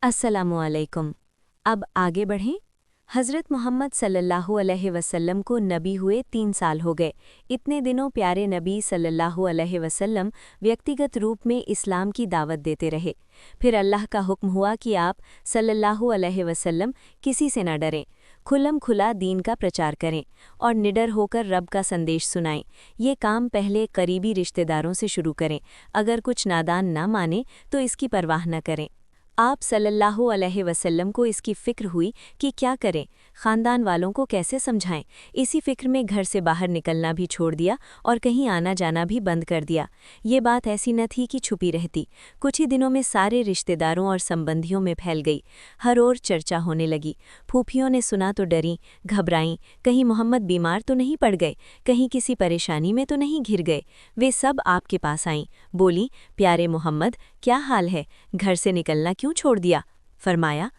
अस्सलामुअलैकुम। अब आगे बढ़ें। हज़रत मोहम्मद सल्लल्लाहु अलैहि वसल्लम को नबी हुए 3 साल हो गए। इतने दिनों प्यारे नबी सल्लल्लाहु अलैहि वसल्लम व्यक्तिगत रूप में इस्लाम की दावत देते रहे। फिर अल्लाह का हुक्म हुआ कि आप सल्लल्लाहु अलैहि वसल्लम किसी से न डरें, खुल्लम खुला दीन का प्रचार करें और निडर होकर रब का संदेश सुनाएं। ये काम पहले करीबी रिश्तेदारों से शुरू करें। अगर कुछ नादान ना माने तो इसकी परवाह न करें। आप सल्लल्लाहु अलैहि वसल्लम को इसकी फ़िक्र हुई कि क्या करें, ख़ानदान वालों को कैसे समझाएं। इसी फ़िक्र में घर से बाहर निकलना भी छोड़ दिया और कहीं आना जाना भी बंद कर दिया। ये बात ऐसी न थी कि छुपी रहती। कुछ ही दिनों में सारे रिश्तेदारों और संबंधियों में फैल गई। हर ओर चर्चा होने लगी। फूफियों ने सुना तो डरीं, घबराईं, कहीं मोहम्मद बीमार तो नहीं पड़ गए, कहीं किसी परेशानी में तो नहीं घिर गए। वे सब आपके पास आईं, बोली, प्यारे मोहम्मद, क्या हाल है, घर से निकलना क्यों छोड़ दिया? फरमाया,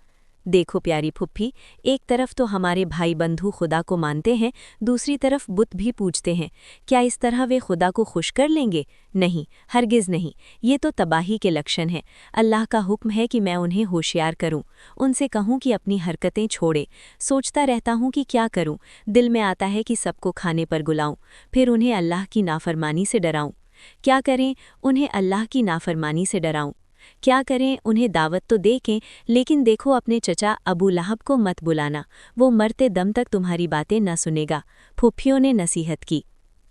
देखो प्यारी फुप्पी, एक तरफ तो हमारे भाई बंधु खुदा को मानते हैं, दूसरी तरफ बुत भी पूजते हैं। क्या इस तरह वे खुदा को खुश कर लेंगे? नहीं, हरगिज़ नहीं। ये तो तबाही के लक्षण हैं। अल्लाह का हुक्म है कि मैं उन्हें होशियार करूं, उनसे कहूं कि अपनी हरकतें छोड़े। सोचता रहता हूं कि क्या करूं, दिल में आता है कि सबको खाने पर बुलाऊं, फिर उन्हें अल्लाह की नाफरमानी से डराऊं। क्या करें, उन्हें अल्लाह की नाफरमानी से डराऊं? क्या करें, उन्हें दावत तो देखें, लेकिन देखो अपने चचा अबू लहब को मत बुलाना, वो मरते दम तक तुम्हारी बातें न सुनेगा। फूफियों ने नसीहत की।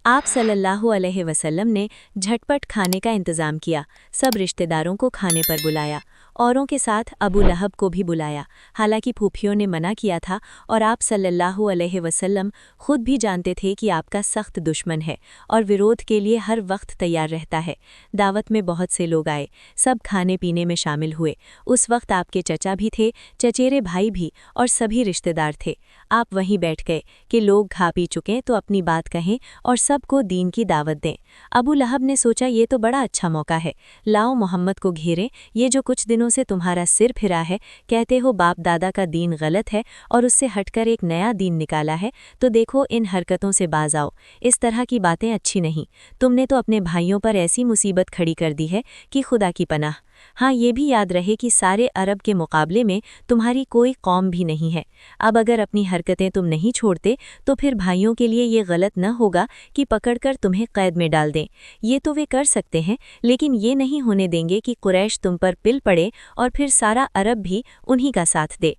आप सल्लल्लाहु अलैहि वसल्लम ने झटपट खाने का इंतज़ाम किया, सब रिश्तेदारों को खाने पर बुलाया, औरों के साथ अबू लहब को भी बुलाया। हालांकि फूफियों ने मना किया था और आप सल्लल्लाहु अलैहि वसल्लम खुद भी जानते थे कि आपका सख्त दुश्मन है और विरोध के लिए हर वक्त तैयार रहता है। दावत में बहुत से लोग आए, सब खाने पीने में शामिल हुए। उस वक्त आपके चचा भी थे, चचेरे भाई भी और सभी रिश्तेदार थे। आप वहीं बैठ गए कि लोग खा पी चुके तो अपनी बात कहें और सबको दीन की दावत दें। अबू लहब ने सोचा, ये तो बड़ा अच्छा मौका है, लाओ मोहम्मद को घेरें। ये जो कुछ दिनों से तुम्हारा सिर फिरा है, कहते हो बाप दादा का दीन गलत है और उससे हटकर एक नया दीन निकाला है, तो देखो इन हरकतों से बाज आओ। इस तरह की बातें अच्छी नहीं। तुमने तो अपने भाइयों पर ऐसी मुसीबत खड़ी कर दी है कि खुदा की पनाह। हाँ, ये भी याद रहे कि सारे अरब के मुकाबले में तुम्हारी कोई कौम भी नहीं है। अब अगर अपनी हरकतें तुम नहीं छोड़ते तो फिर भाइयों के लिए ये गलत न होगा कि पकड़कर तुम्हें कैद में डाल दें। ये तो वे कर सकते हैं, लेकिन ये नहीं होने देंगे कि कुरैश तुम पर पिल पड़े और फिर सारा अरब भी उन्हीं का साथ दे।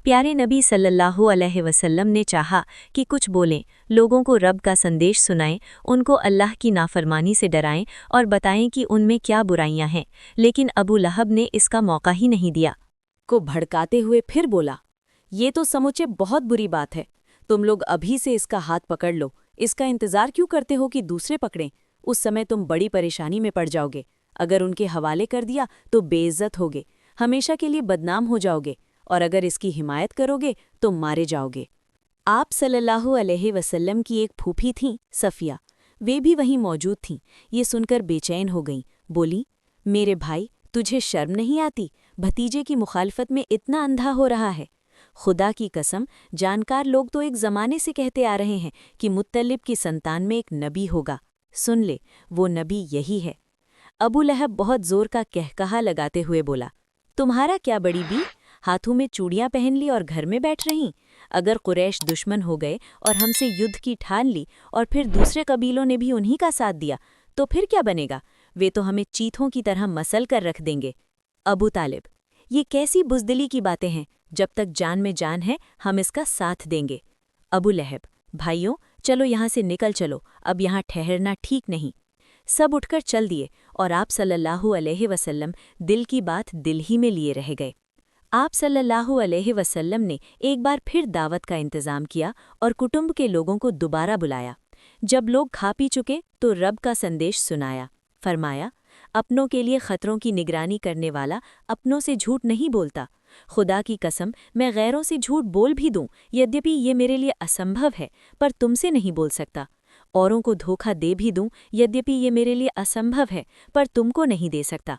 प्यारे नबी सल्लल्लाहु अलैहि वसल्लम ने चाहा कि कुछ बोलें, लोगों को रब का संदेश सुनाएं, उनको अल्लाह की नाफरमानी से डराएं और बताएं कि उनमें क्या बुराइयां हैं, लेकिन अबू लहब ने इसका मौका ही नहीं दिया। को भड़काते हुए फिर बोला, ये तो समुचे बहुत बुरी बात है। तुम लोग अभी से इसका हाथ पकड़ लो। इसका इंतजार क्यों करते हो कि दूसरे पकड़ें? उस समय तुम बड़ी परेशानी में पड़ जाओगे। अगर उनके हवाले कर दिया तो बेइज्जत होगे, हमेशा के लिए बदनाम हो जाओगे, और अगर इसकी हिमायत करोगे तो मारे जाओगे। आप सल्लल्लाहु अलैहि वसल्लम की एक फूफी थीं, सफ़िया। वे भी वहीं मौजूद थीं। ये सुनकर बेचैन हो गईं। बोली, मेरे भाई, तुझे शर्म नहीं आती? भतीजे की मुखालफत में इतना अंधा हो रहा है। खुदा की कसम, जानकार लोग तो एक ज़माने से कहते आ रहे हैं कि मुत्तलिब की संतान में एक नबी होगा। सुन ले, वो नबी यही है। अबू लहब बहुत ज़ोर का कहकहा लगाते हुए बोला, तुम्हारा क्या बड़ी बी, हाथों में चूड़ियाँ पहन ली और घर में बैठ रहीं? अगर कुरैश दुश्मन हो गए और हमसे युद्ध की ठान ली और फिर दूसरे कबीलों ने भी उन्हीं का साथ दिया, तो फिर क्या बनेगा? वे तो हमें चीथों की तरह मसल कर रख देंगे। अबू तालिब, ये कैसी बुज़दिली की बातें हैं? जब तक जान में जान है हम इसका साथ देंगे। अबू लहब, भाइयों, चलो यहाँ से निकल चलो, अब यहाँ ठहरना ठीक नहीं। सब उठकर चल दिए और आप सल्लल्लाहु अलैहि वसल्लम दिल की बात दिल ही में लिए रह गए। आप सल्लल्लाहु अलैहि वसल्लम ने एक बार फिर दावत का इंतज़ाम किया और कुटुंब के लोगों को दोबारा बुलाया। जब लोग खा पी चुके तो रब का संदेश सुनाया। फरमाया, अपनों के लिए खतरों की निगरानी करने वाला अपनों से झूठ नहीं बोलता। खुदा की कसम, मैं गैरों से झूठ बोल भी दूं, यद्यपि ये मेरे लिए असंभव है, पर तुमसे नहीं बोल सकता। औरों को धोखा दे भी दूं, यद्यपि ये मेरे लिए असंभव है, पर तुमको नहीं दे सकता।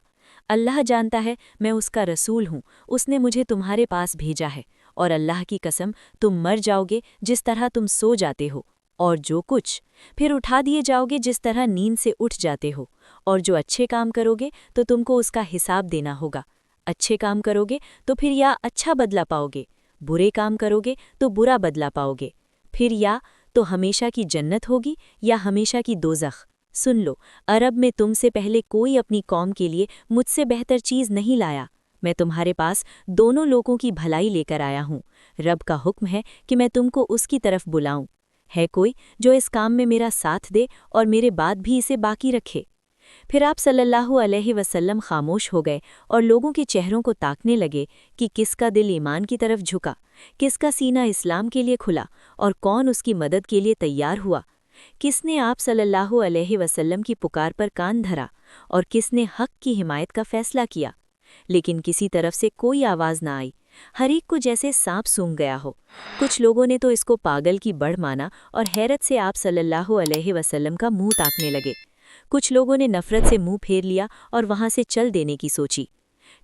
अल्लाह जानता है, मैं उसका रसूल हूँ, उसने मुझे तुम्हारे पास भेजा है। और अल्लाह की कसम, तुम मर जाओगे जिस तरह तुम सो जाते हो, और जो कुछ फिर उठा दिए जाओगे जिस तरह नींद से उठ जाते हो, और जो अच्छे काम करोगे तो तुमको उसका हिसाब देना होगा। अच्छे काम करोगे तो फिर या अच्छा बदला पाओगे, बुरे काम करोगे तो बुरा बदला पाओगे, फिर या तो हमेशा की जन्नत होगी या हमेशा की दोज़ख। सुन लो, अरब में तुमसे पहले कोई अपनी कौम के लिए मुझसे बेहतर चीज़ नहीं लाया। मैं तुम्हारे पास दोनों लोगों की भलाई लेकर आया हूँ। रब का हुक्म है कि मैं तुमको उसकी तरफ बुलाऊं। है कोई जो इस काम में मेरा साथ दे और मेरे बाद भी इसे बाकी रखे? फिर आप सल्लल्लाहु अलैहि वसल्लम खामोश हो गए और लोगों के चेहरों को ताकने लगे कि किसका दिल ईमान की तरफ झुका, किसका सीना इस्लाम के लिए खुला और कौन उसकी मदद के लिए तैयार हुआ। किसने आप सल्लल्लाहु अलैहि वसल्लम की पुकार पर कान धरा और किसने हक की हिमायत का फैसला किया। लेकिन किसी तरफ से कोई आवाज़ ना आई। हर एक को जैसे सांप सूंघ गया हो। कुछ लोगों ने तो इसको पागल की बढ़ माना और हैरत से आप सल्लल्लाहु अलैहि वसल्लम का मुंह ताकने लगे। कुछ लोगों ने नफरत से मुंह फेर लिया और वहां से चल देने की सोची।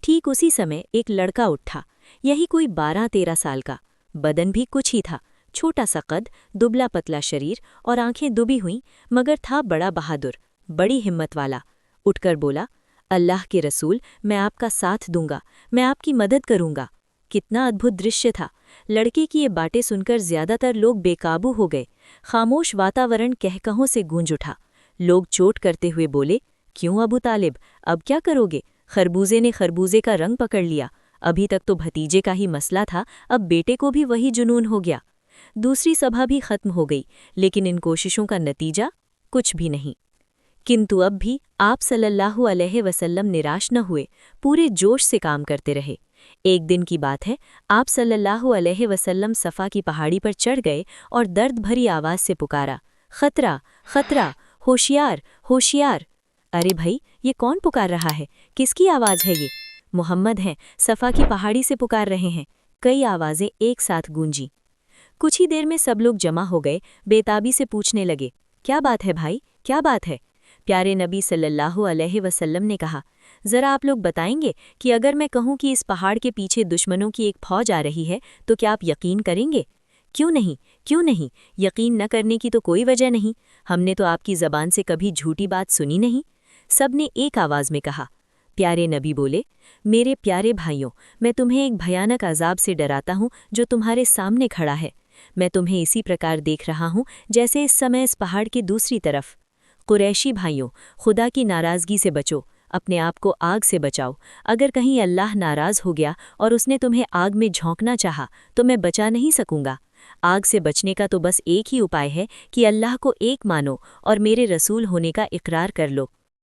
ठीक उसी समय एक लड़का उठा, यही कोई 12-13 साल का। बदन भी कुछ ही था, छोटा सा कद, दुबला पतला शरीर और आंखें दुबी हुईं, मगर था बड़ा बहादुर, बड़ी हिम्मत वाला। उठकर बोला, अल्लाह के रसूल, मैं आपका साथ दूंगा, मैं आपकी मदद करूंगा। कितना अद्भुत दृश्य था। लड़के की ये बातें सुनकर ज्यादातर लोग बेकाबू हो गए। खामोश वातावरण कहकहों से गूंज उठा। लोग चोट करते हुए बोले, क्यों अबू तालिब, अब क्या करोगे? खरबूजे ने खरबूजे का रंग पकड़ लिया। अभी तक तो भतीजे का ही मसला था, अब बेटे को भी वही जुनून हो गया। दूसरी सभा भी खत्म हो गई, लेकिन इन कोशिशों का नतीजा कुछ भी नहीं। किंतु अब भी आप सल्लल्लाहु अलैहि वसल्लम निराश न हुए, पूरे जोश से काम करते रहे। एक दिन की बात है, आप सल्लल्लाहु अलैहि वसल्लम सफ़ा की पहाड़ी पर चढ़ गए और दर्द भरी आवाज़ से पुकारा, खतरा खतरा, होशियार होशियार। अरे भाई, ये कौन पुकार रहा है? किसकी आवाज़ है ये? मोहम्मद हैं, सफ़ा की पहाड़ी से पुकार रहे हैं। कई आवाज़ें एक साथ गूंजी। कुछ ही देर में सब लोग जमा हो गए, बेताबी से पूछने लगे, क्या बात है भाई, क्या बात है? प्यारे नबी सल्लल्लाहु अलैहि वसल्लम ने कहा, ज़रा आप लोग बताएंगे कि अगर मैं कहूँ कि इस पहाड़ के पीछे दुश्मनों की एक फौज आ रही है तो क्या आप यकीन करेंगे? क्यों नहीं, क्यों नहीं? यकीन न करने की तो कोई वजह नहीं। हमने तो आपकी ज़बान से कभी झूठी बात सुनी नहीं। सब ने एक आवाज़ में कहा। प्यारे नबी बोले, मेरे प्यारे भाइयों, मैं तुम्हें एक भयानक अजाब से डराता हूँ जो तुम्हारे सामने खड़ा है। मैं तुम्हें इसी प्रकार देख रहा हूँ जैसे इस समय इस पहाड़ की दूसरी तरफ। कुरैशी भाइयों, खुदा की नाराज़गी से बचो, अपने आप को आग से बचाओ। अगर कहीं अल्लाह नाराज़ हो गया और उसने तुम्हें आग में झोंकना चाहा तो मैं बचा नहीं सकूंगा। आग से बचने का तो बस एक ही उपाय है कि अल्लाह को एक मानो और मेरे रसूल होने का इकरार कर लो।